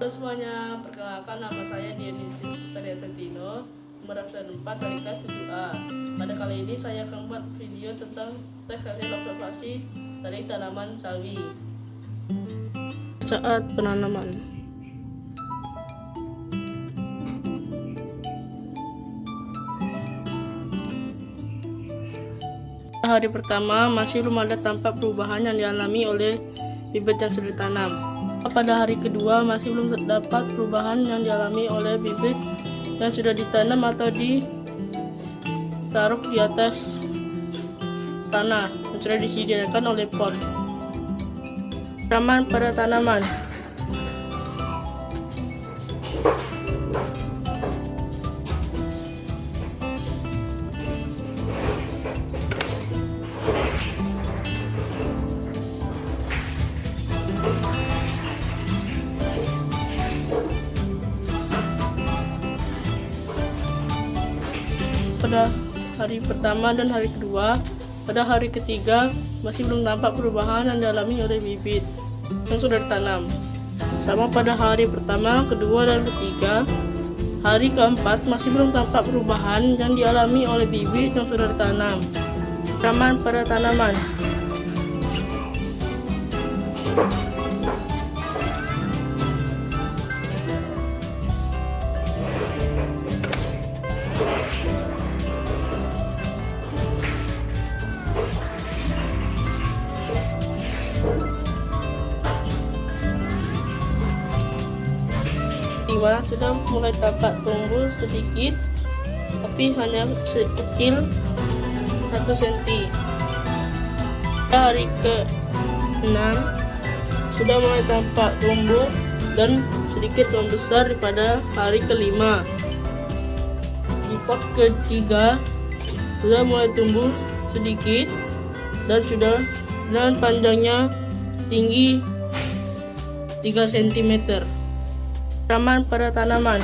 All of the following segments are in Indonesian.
Halo semuanya, perkenalkan nama saya Dionysius Periatentino, nomor absen 4 dari kelas 7A. Pada kali ini saya akan membuat video tentang tes hasil observasi dari tanaman sawi saat penanaman. Hari pertama masih belum ada tampak perubahan yang dialami oleh bibit yang sudah ditanam. Pada hari kedua masih belum terdapat perubahan yang dialami oleh bibit yang sudah ditanam atau ditaruh di atas tanah yang sudah disediakan oleh pot. Tanaman pada tanaman. Pada hari pertama dan hari kedua, pada hari ketiga masih belum tampak perubahan yang dialami oleh bibit yang sudah ditanam. Sama pada hari pertama, kedua, dan ketiga. Hari keempat masih belum tampak perubahan yang dialami oleh bibit yang sudah ditanam. Tanaman pada tanaman. Sudah mulai tampak tumbuh sedikit, tapi hanya sekecil 1 cm. Hari ke-6 sudah mulai tampak tumbuh dan sedikit membesar daripada hari ke-5. Di pot ke-3 sudah mulai tumbuh sedikit dan panjangnya setinggi 3 cm. Tanaman pada tanaman.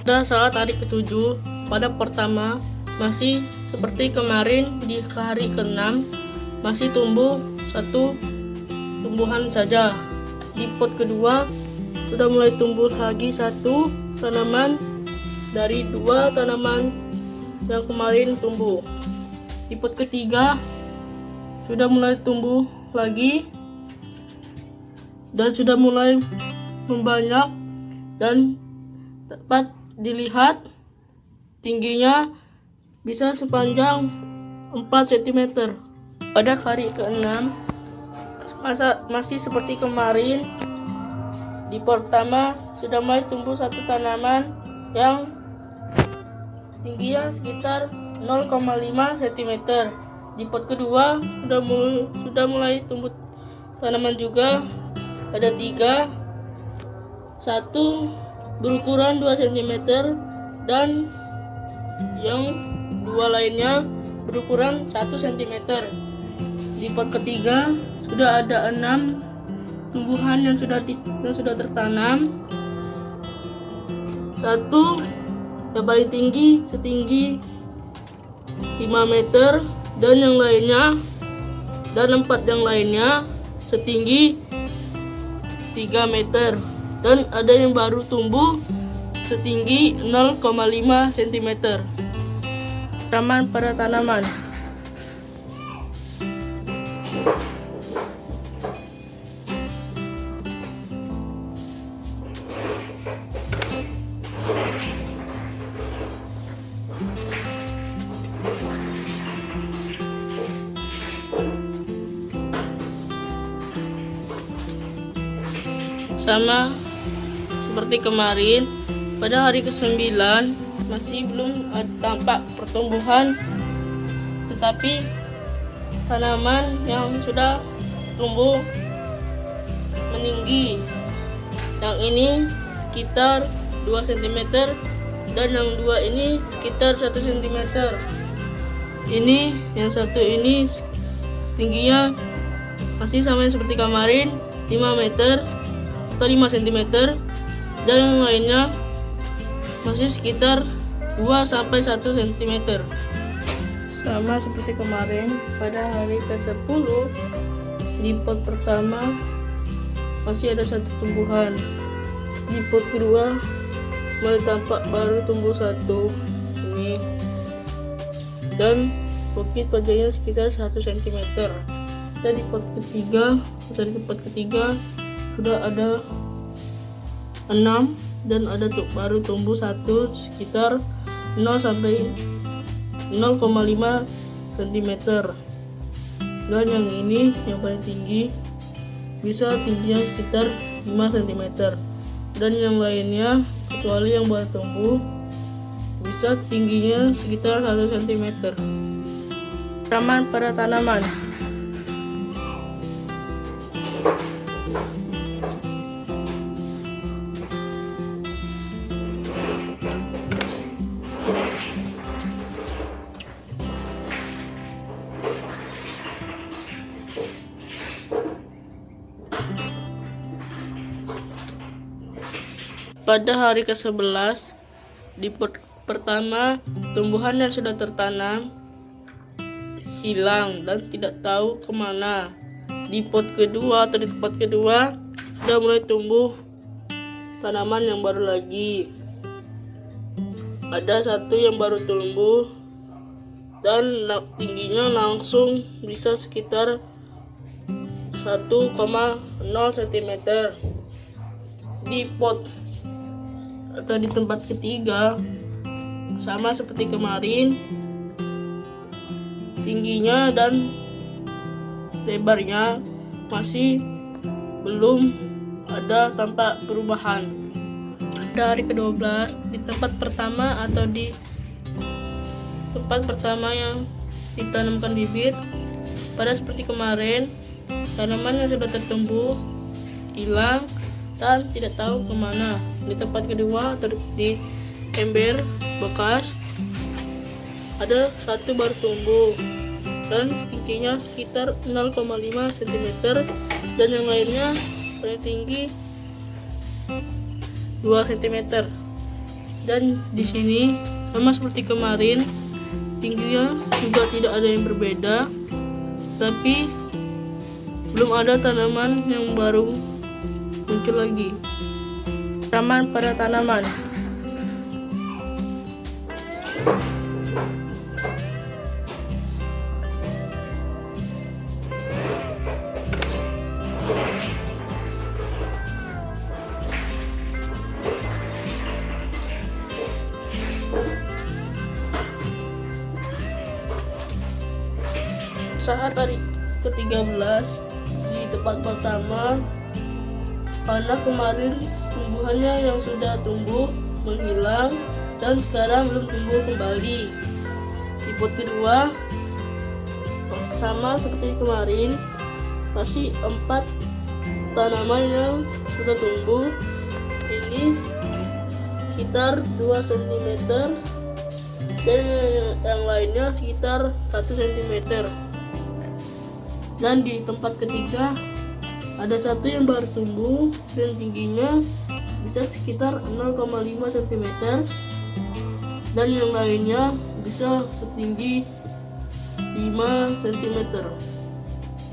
Pada saat hari ke-7, pada pertama masih seperti kemarin di hari ke-6 masih tumbuh satu tumbuhan saja. Di pot kedua sudah mulai tumbuh lagi satu tanaman dari 2 tanaman yang kemarin tumbuh. Di pot ketiga sudah mulai tumbuh lagi dan sudah mulai membanyak dan dapat dilihat tingginya bisa sepanjang 4 cm. Pada hari ke-6 masih seperti kemarin. Di pot pertama sudah mulai tumbuh satu tanaman yang tingginya sekitar 0,5 cm. Di pot kedua sudah mulai tumbuh tanaman juga. Ada 3, satu berukuran 2 cm dan yang 2 lainnya berukuran 1 cm. Di pot ketiga sudah ada 6 tumbuhan yang sudah tertanam. Satu yang paling tinggi setinggi 5 meter dan 4 yang lainnya setinggi 3 meter dan ada yang baru tumbuh setinggi 0,5 cm. Tanaman pada tanaman. Sama seperti kemarin, pada hari ke-9 masih belum tampak pertumbuhan, tetapi tanaman yang sudah tumbuh meninggi. Yang ini sekitar 2 cm dan yang 2 ini sekitar 1 cm. Ini yang satu ini tingginya masih sama seperti kemarin, 5 meter atau 5 cm, dan yang lainnya masih sekitar 2-1 cm. Sama seperti kemarin, pada hari ke-10 di pot pertama masih ada satu tumbuhan. Di pot kedua mulai tampak baru tumbuh satu ini, dan bukit panjangnya sekitar 1 cm. Dan di pot ketiga, dari tempat ketiga sudah ada 6, dan ada baru tumbuh satu sekitar 0-0,5 cm. Dan yang ini yang paling tinggi bisa tingginya sekitar 5 cm, dan yang lainnya kecuali yang baru tumbuh bisa tingginya sekitar 1 cm. Tanaman pada tanaman. Pada hari ke-11 di pot pertama, tumbuhan yang sudah tertanam hilang dan tidak tahu kemana. Di pot kedua atau di tempat kedua sudah mulai tumbuh tanaman yang baru lagi. Ada satu yang baru tumbuh dan tingginya langsung bisa sekitar 1,0 cm. Di pot atau di tempat ketiga sama seperti kemarin, tingginya dan lebarnya masih belum ada tampak perubahan. Dari ke-12 di tempat pertama atau di tempat pertama yang ditanamkan bibit, pada seperti kemarin, tanaman yang sudah tertumbuh hilang dan tidak tahu kemana. Di tempat kedua atau di ember bekas ada satu baru tumbuh dan tingginya sekitar 0,5 cm, dan yang lainnya paling tinggi 2 cm. Dan di sini sama seperti kemarin, tingginya juga tidak ada yang berbeda, tapi belum ada tanaman yang baru muncul lagi. Tanaman pada tanaman. Saat hari ke-13 di tempat pertama, karena kemarin tumbuhannya yang sudah tumbuh menghilang dan sekarang belum tumbuh kembali. Di pot kedua sama seperti kemarin, masih 4 tanaman yang sudah tumbuh. Ini sekitar 2 cm dan yang lainnya sekitar 1 cm. Dan di tempat ketiga ada satu yang baru tumbuh dan tingginya bisa sekitar 0,5 cm, dan yang lainnya bisa setinggi 5 cm.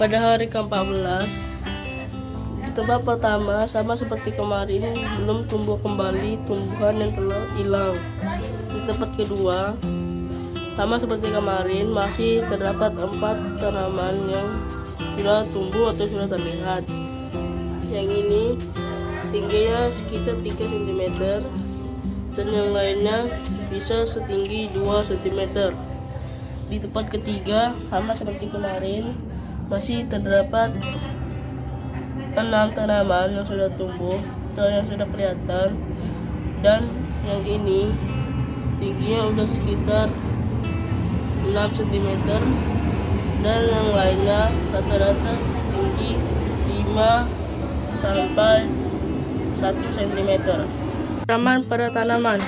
Pada hari ke-14 di tempat pertama sama seperti kemarin, belum tumbuh kembali tumbuhan yang telah hilang. Di tempat kedua sama seperti kemarin, masih terdapat 4 tanaman yang sudah tumbuh atau sudah terlihat. Yang ini tingginya sekitar 3 cm, dan yang lainnya bisa setinggi 2 cm. Di tempat ketiga sama seperti kemarin, masih terdapat 6 tanaman yang sudah tumbuh atau yang sudah kelihatan, dan yang ini tingginya udah sekitar 6 cm, dan yang lainnya rata-rata tinggi 5 sampai 1 cm. Tanaman pada tanaman.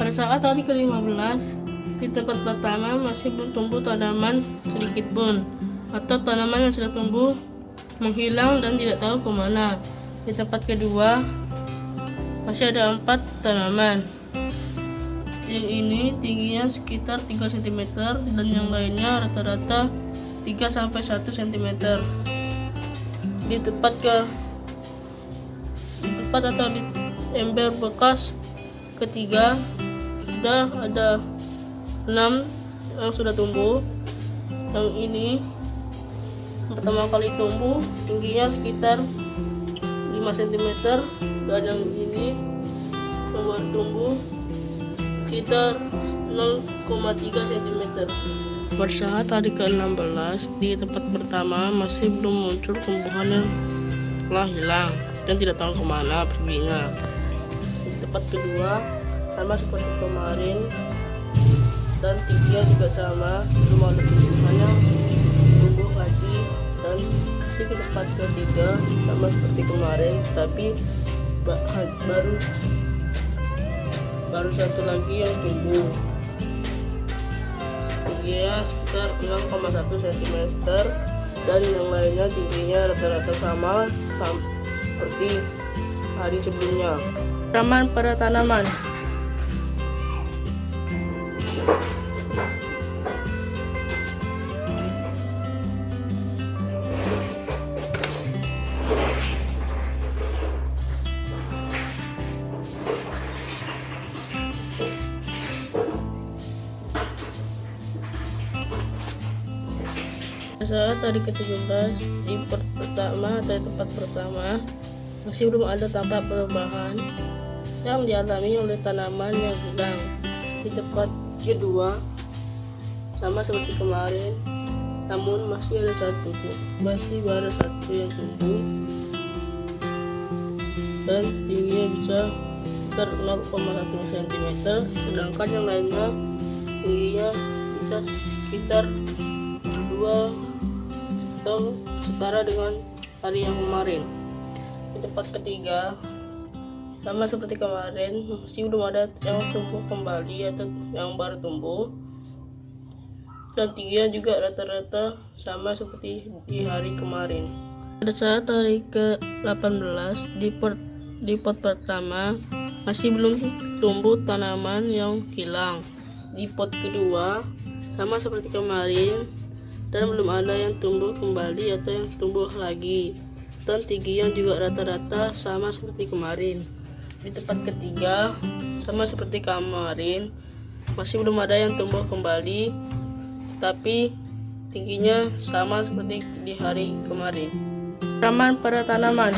Pada saat hari ke-15, di tempat pertama masih belum tumbuh tanaman sedikit pun, atau tanaman yang sudah tumbuh menghilang dan tidak tahu kemana. Di tempat kedua masih ada 4 tanaman. Yang ini tingginya sekitar 3 cm dan yang lainnya rata-rata 3-1 cm. Di tempat atau di ember bekas ketiga sudah ada 6 yang sudah tumbuh. Yang ini pertama kali tumbuh tingginya sekitar 5 cm dan yang ini baru tumbuh sekitar 0,3 cm. Pada saat hari ke-16 di tempat pertama masih belum muncul tumbuhan yang telah hilang dan tidak tahu kemana perginya. Di tempat kedua sama seperti kemarin dan tingginya juga sama, belum ada tumbuhan yang tumbuh lagi. Dan di tempat ketiga sama seperti kemarin, tapi baru satu lagi yang tumbuh, tingginya sekitar 6,1 cm dan yang lainnya tingginya rata-rata sama seperti hari sebelumnya. Tanaman pada tanaman. Saat hari ke-17 di tempat pertama masih belum ada tampak perubahan yang dialami oleh tanaman yang hilang. Di tempat kedua sama seperti kemarin, namun masih ada baru satu yang tumbuh dan tingginya bisa sekitar 0,1 cm, sedangkan yang lainnya tingginya bisa sekitar 2 atau setara dengan hari yang kemarin. Di tempat ketiga sama seperti kemarin, masih belum ada yang tumbuh kembali atau yang baru tumbuh, dan tingginya juga rata-rata sama seperti di hari kemarin. Pada saat hari ke-18 di pot pertama masih belum tumbuh tanaman yang hilang. Di pot kedua sama seperti kemarin dan belum ada yang tumbuh kembali atau yang tumbuh lagi, dan tingginya juga rata-rata sama seperti kemarin. Di tempat ketiga sama seperti kemarin, masih belum ada yang tumbuh kembali, tapi tingginya sama seperti di hari kemarin. Tanaman pada tanaman.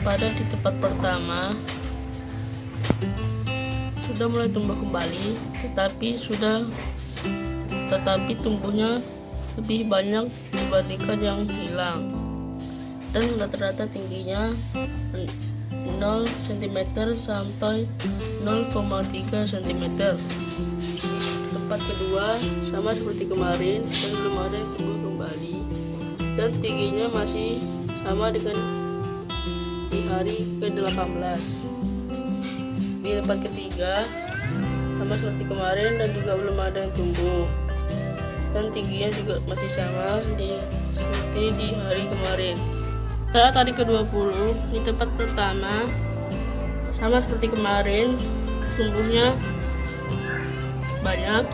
Pada di tempat pertama sudah mulai tumbuh kembali, tetapi tumbuhnya lebih banyak dibandingkan yang hilang, dan rata-rata tingginya 0 cm sampai 0,3 cm. Tempat kedua sama seperti kemarin dan belum ada yang tumbuh kembali, dan tingginya masih sama dengan di hari ke-18. Di tempat ketiga sama seperti kemarin dan juga belum ada yang tumbuh, dan tingginya juga masih sama seperti di hari kemarin. Saat hari ke-20 di tempat pertama sama seperti kemarin, tumbuhnya banyak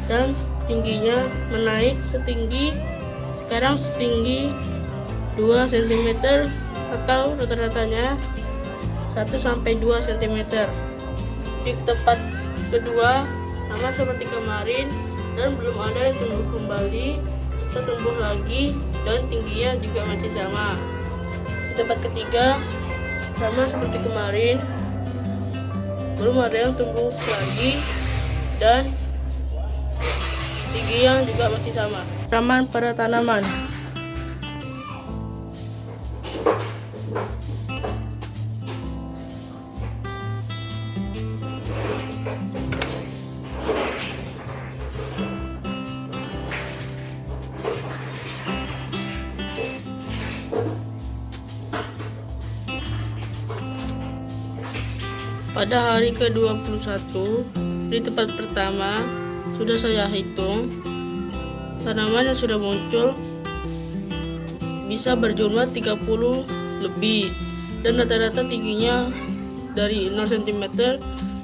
dan tingginya menaik sekarang setinggi 2 cm atau rata-ratanya 1-2 cm. Di tempat kedua sama seperti kemarin dan belum ada yang tumbuh kembali atau tumbuh lagi, dan tingginya juga masih sama. Di tempat ketiga sama seperti kemarin, belum ada yang tumbuh lagi dan tingginya juga masih sama. Tanaman pada tanaman. Pada hari ke-21 di tempat pertama sudah saya hitung tanaman yang sudah muncul bisa berjumlah 30 lebih dan rata-rata tingginya dari 0 cm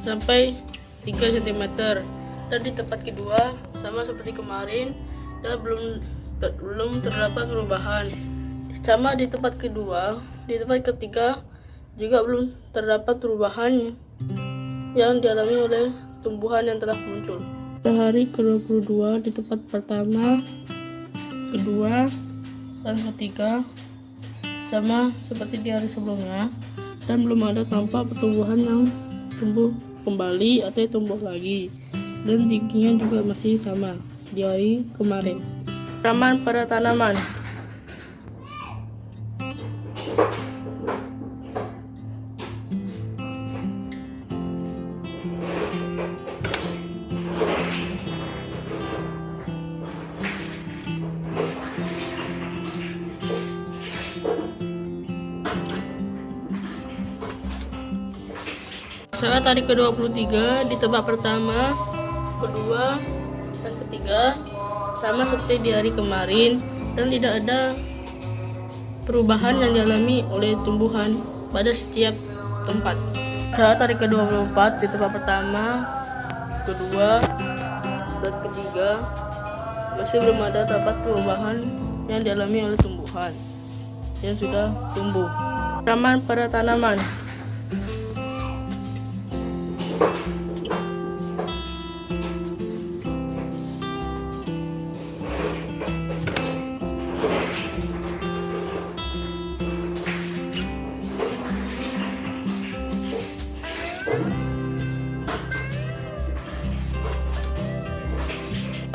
sampai 3 cm. Dan di tempat kedua sama seperti kemarin dan belum terdapat perubahan. Sama di tempat kedua, di tempat ketiga juga belum terdapat perubahan yang dialami oleh tumbuhan yang telah muncul. Pada hari ke-22 di tempat pertama, kedua, dan ketiga sama seperti di hari sebelumnya dan belum ada tampak pertumbuhan yang tumbuh kembali atau tumbuh lagi, dan tingginya juga masih sama di hari kemarin. Tanaman pada tanaman. Saat hari ke-23 di tempat pertama, kedua, dan ketiga sama seperti di hari kemarin dan tidak ada perubahan yang dialami oleh tumbuhan pada setiap tempat. Saat hari ke-24 di tempat pertama, kedua, dan ketiga masih belum ada tampak perubahan yang dialami oleh tumbuhan yang sudah tumbuh. Tanaman pada tanaman.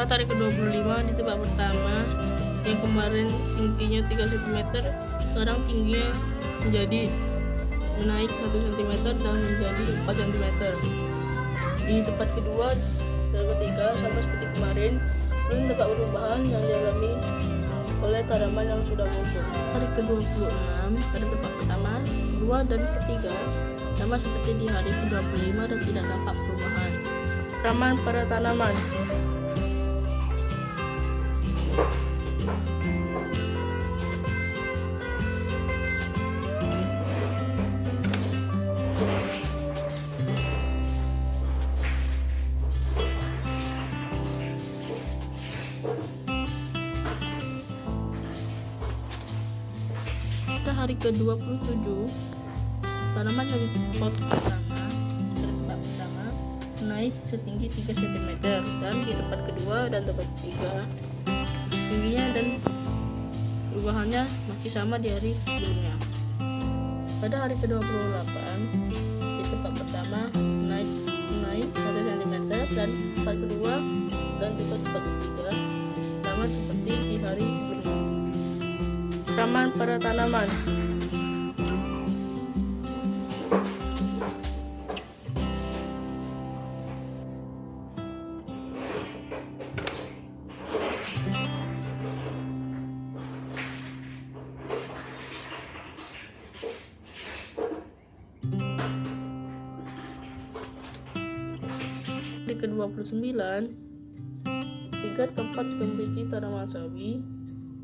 Saat hari ke-25 di tempat pertama yang kemarin tingginya 3 cm, sekarang tingginya menjadi naik 1 cm dan menjadi 4 cm. Di tempat kedua dan ketiga sama seperti kemarin, belum terdapat perubahan yang dialami oleh tanaman yang sudah muncul. Hari ke-26 pada tempat pertama, kedua, dan ketiga sama seperti di hari ke-25 dan tidak tampak perubahan. Tanaman pada tanaman. Pada hari ke-27 tanaman yang di pot pertama dari tempat pertama naik setinggi 3 cm dan di tempat kedua dan tempat ketiga tingginya dan perubahannya masih sama di hari sebelumnya. Pada hari ke-28 di tempat pertama naik 1 cm dan tempat kedua dan juga tempat ketiga sama seperti di hari sebelumnya. Tanaman pada tanaman. Di ke-29 tiga tempat memiliki tanaman sawi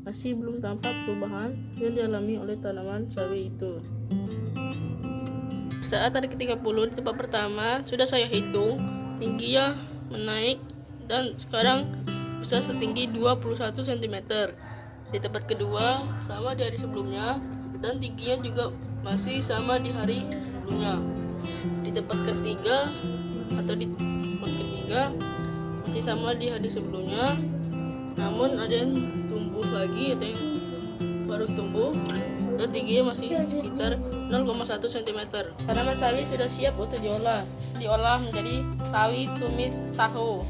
masih belum tampak perubahan yang dialami oleh tanaman sawi itu. Saat hari ke-30 di tempat pertama sudah saya hitung tingginya menaik dan sekarang bisa setinggi 21 cm. Di tempat kedua sama di hari sebelumnya dan tingginya juga masih sama di hari sebelumnya. Di tempat ketiga atau di tempat ketiga masih sama di hari sebelumnya, namun ada yang tumbuh lagi atau yang baru tumbuh dan tingginya masih sekitar 0,1 cm. Tanaman sawi sudah siap untuk diolah menjadi sawi tumis tahu.